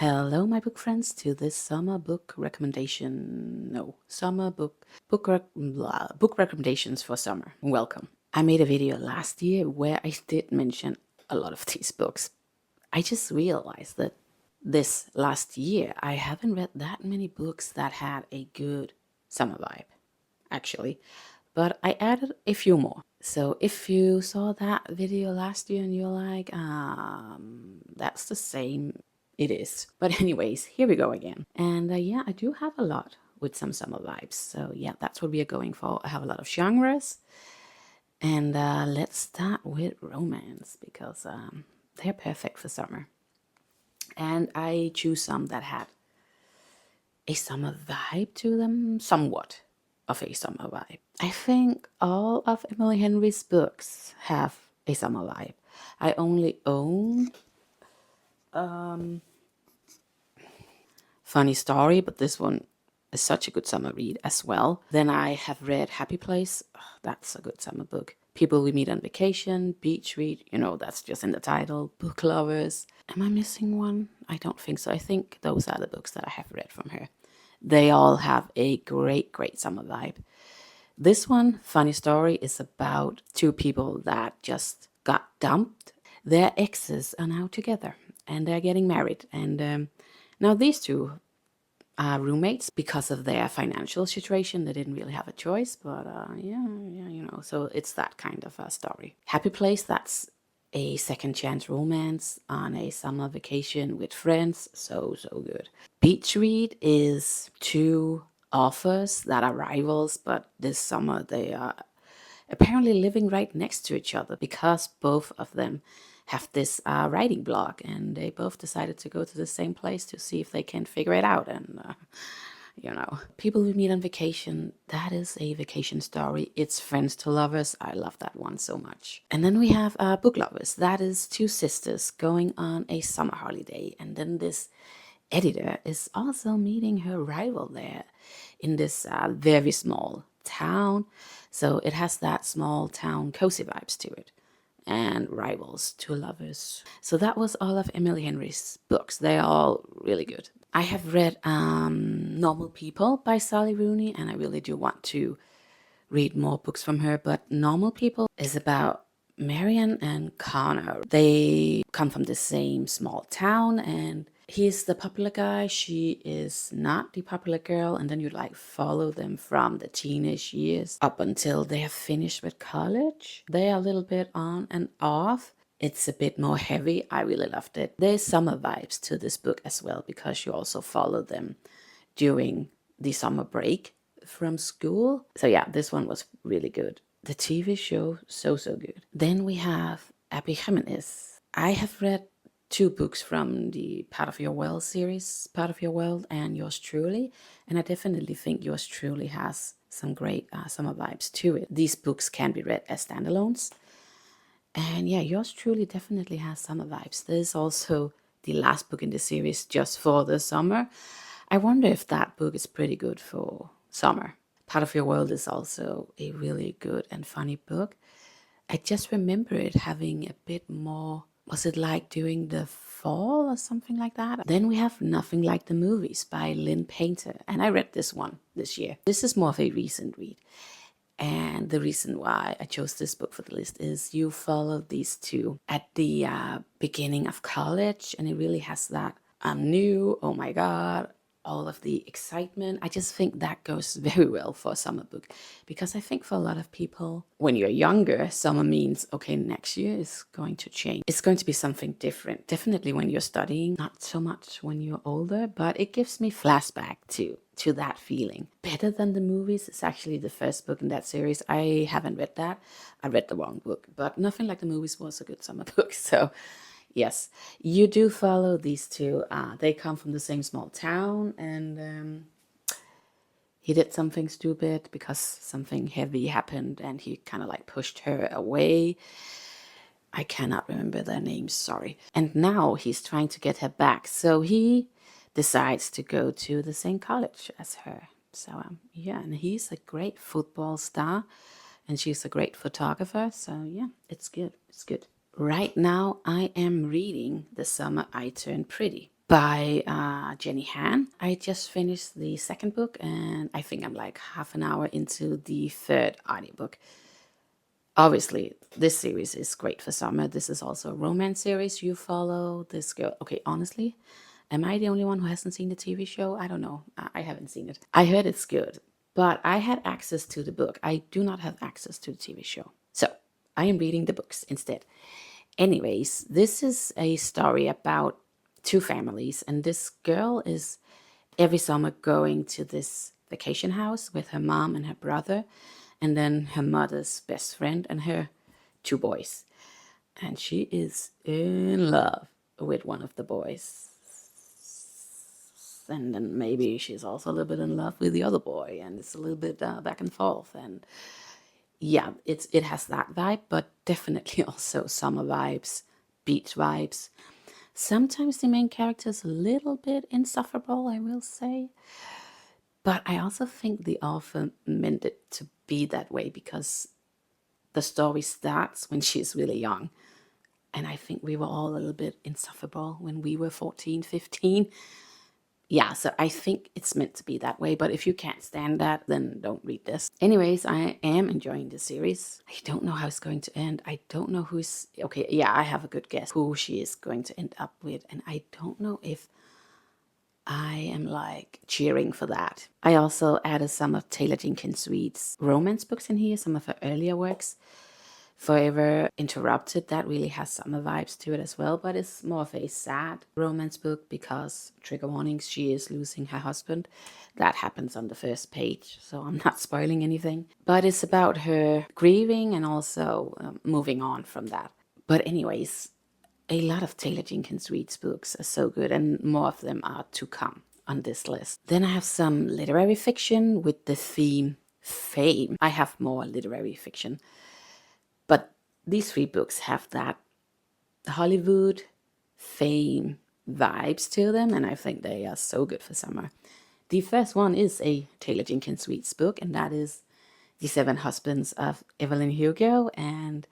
Hello, my book friends, to this summer book recommendation. No, summer book recommendations for summer. Welcome. I made a video last year where I did mention a lot of these books. I just realized that this last year I haven't read that many books that had a good summer vibe, actually. But I added a few more. So if you saw that video last year and you're like, that's the same, it is. But anyways, here we go again. And yeah, I do have a lot with some summer vibes. So yeah, that's what we are going for. I have a lot of genres. And let's start with romance because they're perfect for summer. And I choose some that had a summer vibe to them, somewhat of a summer vibe. I think all of Emily Henry's books have a summer vibe. I only own Funny Story, but this one is such a good summer read as well. Then I have read Happy Place. Oh, that's a good summer book. People We Meet on Vacation, Beach Read, that's just in the title. Book Lovers. Am I missing one? I don't think so. I think those are the books that I have read from her. They all have a great, great summer vibe. This one, Funny Story, is about two people that just got dumped. Their exes are now together and they're getting married. And now these two are roommates because of their financial situation. They didn't really have a choice, but so it's that kind of a story. Happy Place, that's a second chance romance on a summer vacation with friends. So good. Beach Read is two authors that are rivals, but this summer they are apparently living right next to each other because both of them have this writing blog, and they both decided to go to the same place to see if they can figure it out. And People We Meet on Vacation, that is a vacation story. It's friends to lovers. I love that one so much. And then we have Book Lovers. That is two sisters going on a summer holiday, and then this editor is also meeting her rival there in this very small town. So it has that small town cozy vibes to it, and rivals to lovers. So that was all of Emily Henry's books. They are all really good. I have read Normal People by Sally Rooney, and I really do want to read more books from her. But Normal People is about Marian and Connor. They come from the same small town, and he's the popular guy. She is not the popular girl. And then you follow them from the teenage years up until they have finished with college. They are a little bit on and off. It's a bit more heavy. I really loved it. There's summer vibes to this book as well because you also follow them during the summer break from school. So yeah, this one was really good. The TV show, so good. Then we have Abby Jimenez. I have read two books from the Part of Your World series, Part of Your World and Yours Truly, and I definitely think Yours Truly has some great summer vibes to it. These books can be read as standalones. And yeah, Yours Truly definitely has summer vibes. There's also the last book in the series, Just for the Summer. I wonder if that book is pretty good for summer. Part of Your World is also a really good and funny book. I just remember it having a bit more, was it like during the fall or something like that? Then we have Nothing Like the Movies by Lynn Painter, and I read this one this year. This is more of a recent read. And the reason why I chose this book for the list is you follow these two at the beginning of college, and it really has that I'm new, oh my God, all of the excitement. I just think that goes very well for a summer book because I think for a lot of people, when you're younger, summer means, okay, next year is going to change. It's going to be something different. Definitely when you're studying, not so much when you're older, but it gives me flashback to that feeling. Better Than the Movies is actually the first book in that series. I haven't read that. I read the wrong book, but Nothing Like the Movies was a good summer book. So yes, you do follow these two. They come from the same small town, and he did something stupid because something heavy happened, and he kind of pushed her away. I cannot remember their names, sorry. And now he's trying to get her back. So he decides to go to the same college as her. So yeah, and he's a great football star, and she's a great photographer. So yeah, it's good. It's good. Right now, I am reading The Summer I Turned Pretty by Jenny Han. I just finished the second book, and I think I'm like half an hour into the third audiobook. Obviously, this series is great for summer. This is also a romance series. You follow this girl. Okay, honestly, am I the only one who hasn't seen the TV show? I don't know. I haven't seen it. I heard it's good, but I had access to the book. I do not have access to the TV show. So I am reading the books instead. Anyways, this is a story about two families, and this girl is every summer going to this vacation house with her mom and her brother, and then her mother's best friend and her two boys. And she is in love with one of the boys. And then maybe she's also a little bit in love with the other boy, and it's a little bit back and forth. And yeah, it has that vibe, but definitely also summer vibes, beach vibes. Sometimes the main character is a little bit insufferable, I will say. But I also think the author meant it to be that way because the story starts when she's really young. And I think we were all a little bit insufferable when we were 14, 15. Yeah, so I think it's meant to be that way. But if you can't stand that, then don't read this. Anyways, I am enjoying the series. I don't know how it's going to end. I don't know who's... Okay, yeah, I have a good guess who she is going to end up with. And I don't know if I am like cheering for that. I also added some of Taylor Jenkins Reid's romance books in here, some of her earlier works. Forever Interrupted, that really has summer vibes to it as well, but it's more of a sad romance book because, trigger warnings, she is losing her husband. That happens on the first page, so I'm not spoiling anything. But it's about her grieving and also moving on from that. But anyways, a lot of Taylor Jenkins Reid's books are so good, and more of them are to come on this list. Then I have some literary fiction with the theme fame. I have more literary fiction. But these three books have that Hollywood fame vibes to them, and I think they are so good for summer. The first one is a Taylor Jenkins Reid's book, and that is The Seven Husbands of Evelyn Hugo. And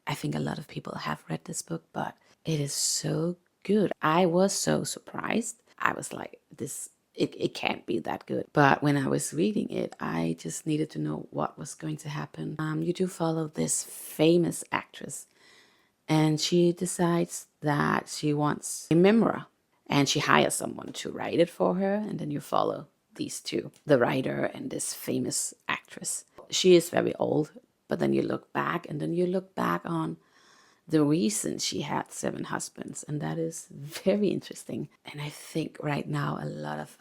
I think a lot of people have read this book, but it is so good. I was so surprised. I was like, it can't be that good. But when I was reading it, I just needed to know what was going to happen. You do follow this famous actress, and she decides that she wants a memoir, and she hires someone to write it for her, and then you follow these two, the writer and this famous actress. She is very old, but then you look back, and then you look back on the reason she had seven husbands, and that is very interesting. And I think right now a lot of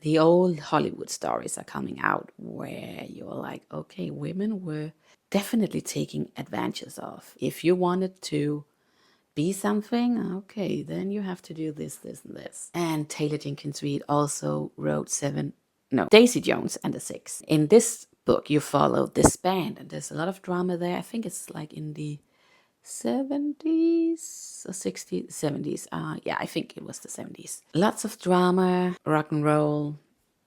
the old Hollywood stories are coming out where you're like, okay, women were definitely taking advantage of. If you wanted to be something, okay, then you have to do this, this, and this. And Taylor Jenkins Reid also wrote Daisy Jones and the Six. In this book, you follow this band, and there's a lot of drama there. I think it's like in the 70s or 60s, 70s. Yeah, I think it was the 70s. Lots of drama, rock and roll,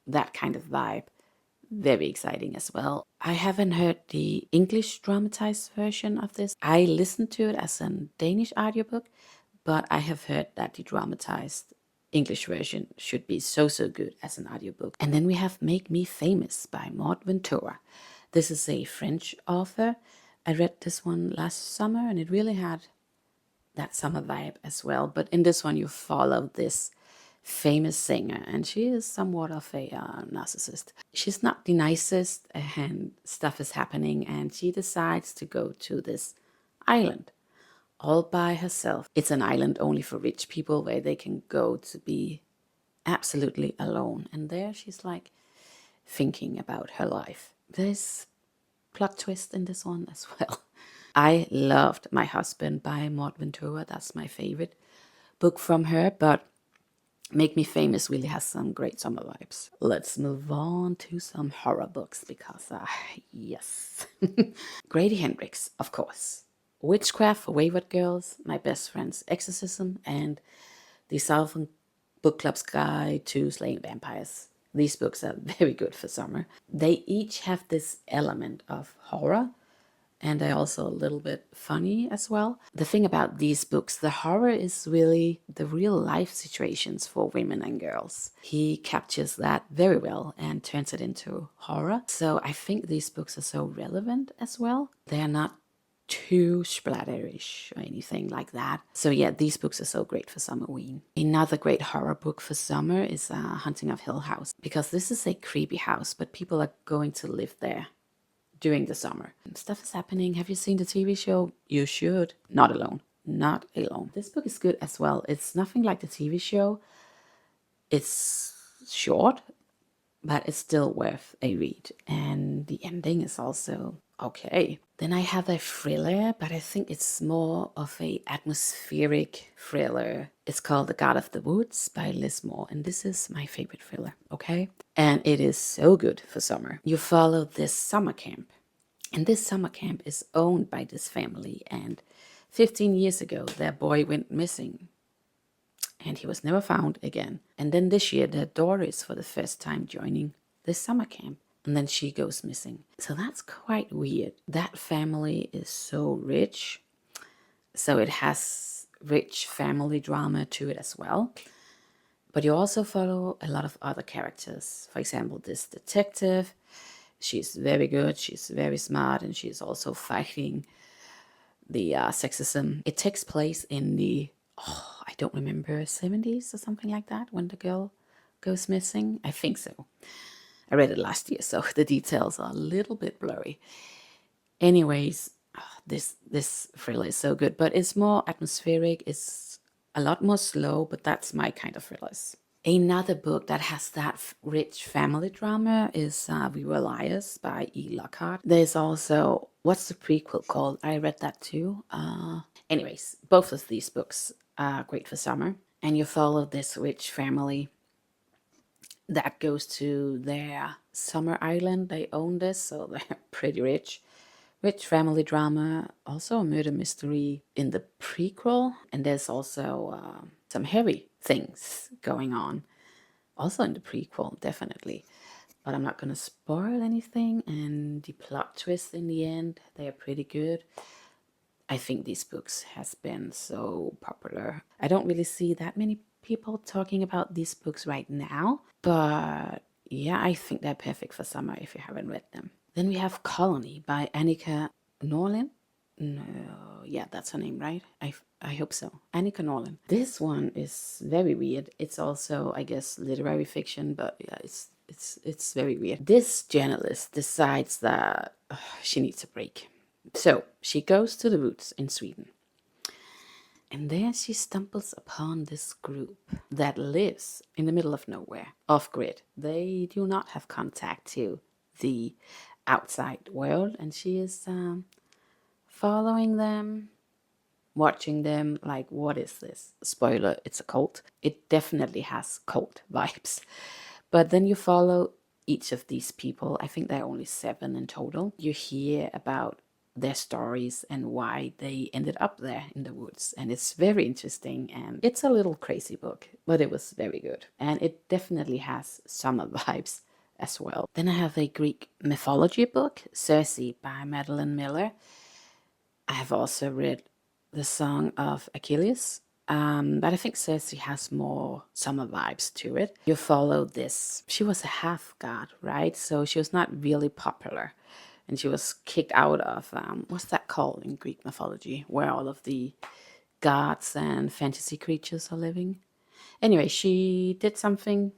that kind of vibe. Very exciting as well. I haven't heard the English dramatized version of this. I listened to it as a Danish audiobook, but I have heard that the dramatized English version should be so good as an audiobook. And then we have Make Me Famous by Ventura. This is a French author. I read this one last summer, and it really had that summer vibe as well. But in this one, you follow this famous singer, and she is somewhat of a narcissist. She's not the nicest, and stuff is happening, and she decides to go to this island all by herself. It's an island only for rich people where they can go to be absolutely alone. And there she's like thinking about her life. There's plot twist in this one as well. I loved My Husband by Ventura. That's my favorite book from her, but Make Me Famous really has some great summer vibes. Let's move on to some horror books because, yes. Grady Hendrix, of course. Witchcraft for Wayward Girls, My Best Friend's Exorcism, and The Southern Book Club's Guide to Slaying Vampires. These books are very good for summer. They each have this element of horror, and they're also a little bit funny as well. The thing about these books, the horror is really the real life situations for women and girls. He captures that very well and turns it into horror. So I think these books are so relevant as well. They're not too splatterish or anything like that. So yeah, these books are so great for Summerween. Another great horror book for summer is Hunting of Hill House, because this is a creepy house, but people are going to live there during the summer. Stuff is happening. Have you seen the TV show? You should. Not alone. Not alone. This book is good as well. It's nothing like the TV show. It's short, but it's still worth a read. And the ending is also okay. Then I have a thriller, but I think it's more of a atmospheric thriller. It's called The God of the Woods by Liz Moore, and this is my favorite thriller, okay? And it is so good for summer. You follow this summer camp, and this summer camp is owned by this family, and 15 years ago, their boy went missing, and he was never found again. And then this year, their daughter is for the first time joining this summer camp, and then she goes missing. So that's quite weird. That family is so rich, so it has rich family drama to it as well. But you also follow a lot of other characters. For example, this detective, she's very good, she's very smart, and she's also fighting the sexism. It takes place in the, I don't remember, 70s or something like that, when the girl goes missing. I think so. I read it last year, so the details are a little bit blurry. Anyways, this thriller is so good, but it's more atmospheric. It's a lot more slow, but that's my kind of thrillers. Another book that has that rich family drama is We Were Liars by E. Lockhart. There's also, what's the prequel called? I read that too. Anyways, both of these books are great for summer. And you follow this rich family that goes to their summer island. They own this, so they're pretty rich. Rich family drama, also a murder mystery in the prequel, and there's also some heavy things going on, also in the prequel, definitely. But I'm not going to spoil anything, and the plot twist in the end, they are pretty good. I think these books has been so popular. I don't really see that many people talking about these books right now, but yeah, I think they're perfect for summer if you haven't read them. Then we have Colony by Annika Norlin. No, yeah, that's her name, right? I hope so. Annika Norlin. This one is very weird. It's also, I guess, literary fiction, but yeah, it's very weird. This journalist decides that she needs a break. So she goes to the woods in Sweden. And there she stumbles upon this group that lives in the middle of nowhere, off grid. They do not have contact to the outside world, and she is following them, watching them, like, what is this? Spoiler, it's a cult. It definitely has cult vibes. But then you follow each of these people. I think there are only 7 in total. You hear about their stories and why they ended up there in the woods. And it's very interesting, and it's a little crazy book, but it was very good. And it definitely has summer vibes as well. Then I have a Greek mythology book, Circe by Madeline Miller. I have also read The Song of Achilles, but I think Circe has more summer vibes to it. You follow this. She was a half god, right? So she was not really popular. And she was kicked out of, what's that called in Greek mythology, where all of the gods and fantasy creatures are living. Anyway, she did something.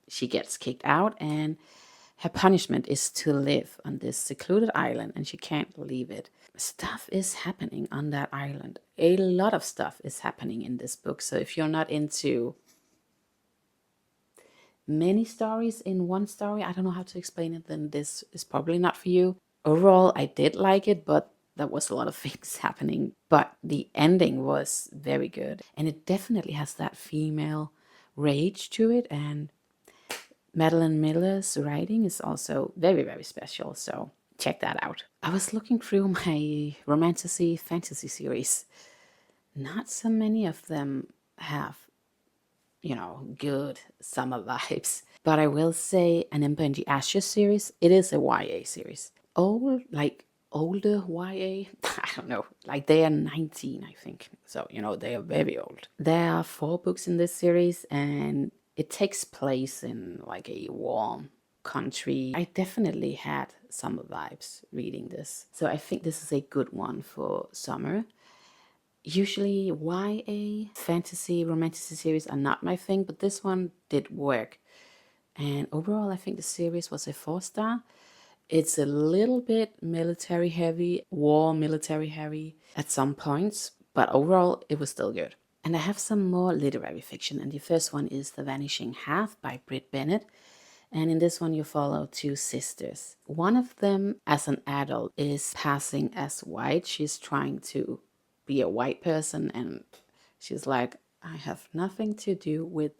She gets kicked out, and her punishment is to live on this secluded island, and she can't leave it. Stuff is happening on that island. A lot of stuff is happening in this book. So if you're not into many stories in one story, I don't know how to explain it, then this is probably not for you. Overall, I did like it, but there was a lot of things happening. But the ending was very good, and it definitely has that female rage to it, and Madeline Miller's writing is also very, very special, so check that out. I was looking through my romantasy fantasy series. Not so many of them have, good summer vibes. But I will say An Ember in the Ashes series, it is a YA series. Old, like older YA. I don't know, like they are 19, I think. So, they are very old. There are 4 books in this series, and it takes place in like a warm country. I definitely had summer vibes reading this. So I think this is a good one for summer. Usually YA, fantasy, romantic series are not my thing, but this one did work. And overall, I think the series was a 4-star. It's a little bit military heavy, military heavy at some points, but overall it was still good. And I have some more literary fiction, and the first one is The Vanishing Half by Britt Bennett. And in this one, you follow 2 sisters. One of them, as an adult, is passing as white. She's trying to be a white person, and she's like, I have nothing to do with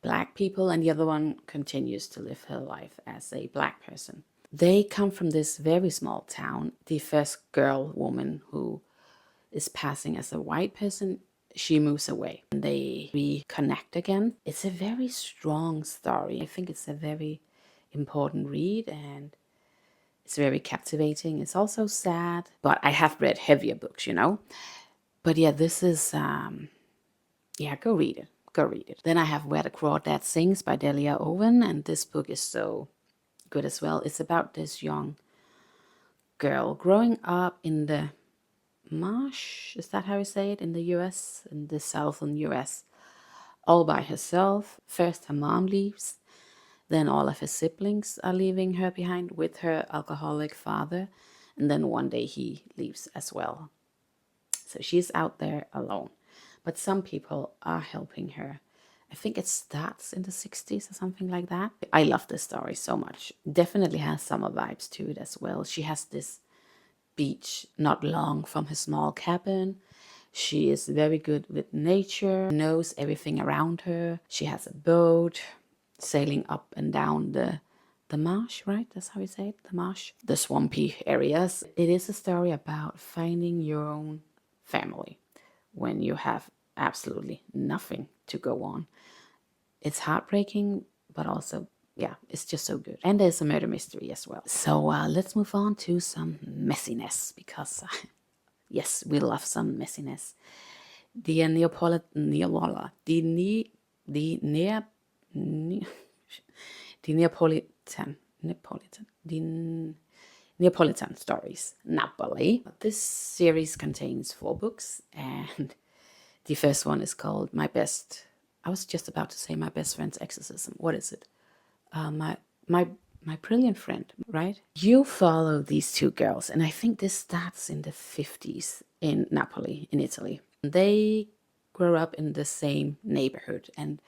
Black people. And the other one continues to live her life as a Black person. They come from this very small town. The first woman who is passing as a white person, she moves away and they reconnect again. It's a very strong story. I think it's a very important read, and it's very captivating. It's also sad, but I have read heavier books, But yeah, this is, go read it. Go read it. Then I have Where the Crawdad Sings by Delia Owen, and this book is so good as well. It's about this young girl growing up in the marsh, is that how you say it, in the US, in the southern US, all by herself. First her mom leaves, then all of her siblings are leaving her behind with her alcoholic father, and then one day he leaves as well. So she's out there alone, but some people are helping her. I think it starts in the 60s or something like that. I love this story so much. Definitely has summer vibes to it as well. She has this beach not long from her small cabin. She is very good with nature, knows everything around her. She has a boat sailing up and down the marsh, right? That's how you say it, the marsh. The swampy areas. It is a story about finding your own family when you have absolutely nothing to go on. It's heartbreaking, but also, yeah, it's just so good. And there's a murder mystery as well. So let's move on to some messiness, because yes, we love some messiness. The Neapolitan stories, Napoli. This series contains 4 books, and the first one is called My Best Friend's Exorcism. What is it? My Brilliant Friend, right? You follow these 2 girls, and I think this starts in the 50s in Napoli, in Italy. They grow up in the same neighborhood, and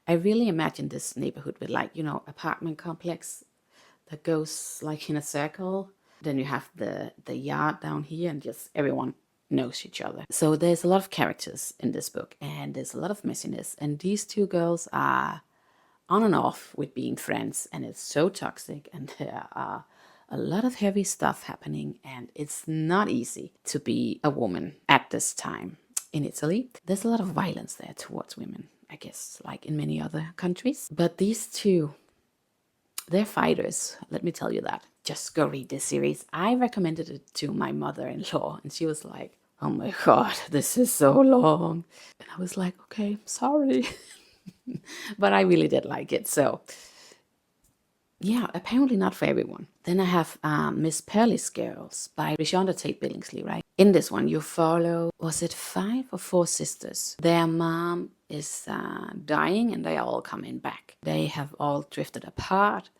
I really imagine this neighborhood with, like, apartment complex that goes like in a circle. Then you have the yard down here, and just everyone knows each other. So there's a lot of characters in this book, and there's a lot of messiness, and these 2 girls are on and off with being friends, and it's so toxic, and there are a lot of heavy stuff happening, and it's not easy to be a woman at this time in Italy. There's a lot of violence there towards women, I guess, like in many other countries. But these 2, they're fighters, let me tell you that. Just go read this series. I recommended it to my mother-in-law, and she was like, oh my God, this is so long. And I was like, okay, sorry. But I really did like it. So yeah, apparently not for everyone. Then I have Miss Pearlie's Girls by Rishonda Tate Billingsley, right? In this one, you follow, was it 5 or 4 sisters? Their mom is dying, and they are all coming back. They have all drifted apart,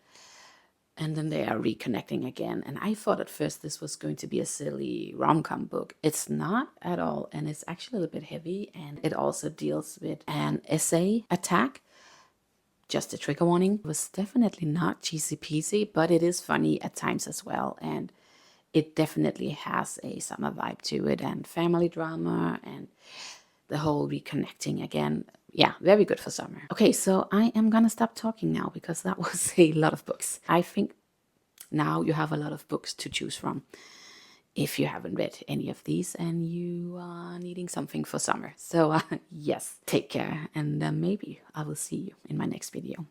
and then they are reconnecting again. And I thought at first this was going to be a silly rom-com book. It's not at all, and it's actually a little bit heavy, and it also deals with an essay attack. Just a trigger warning. It was definitely not cheesy peasy, but it is funny at times as well, and it definitely has a summer vibe to it, and family drama, and the whole reconnecting again. Yeah, very good for summer. Okay, so I am gonna stop talking now, because that was a lot of books. I think now you have a lot of books to choose from if you haven't read any of these and you are needing something for summer. So yes, take care, and maybe I will see you in my next video.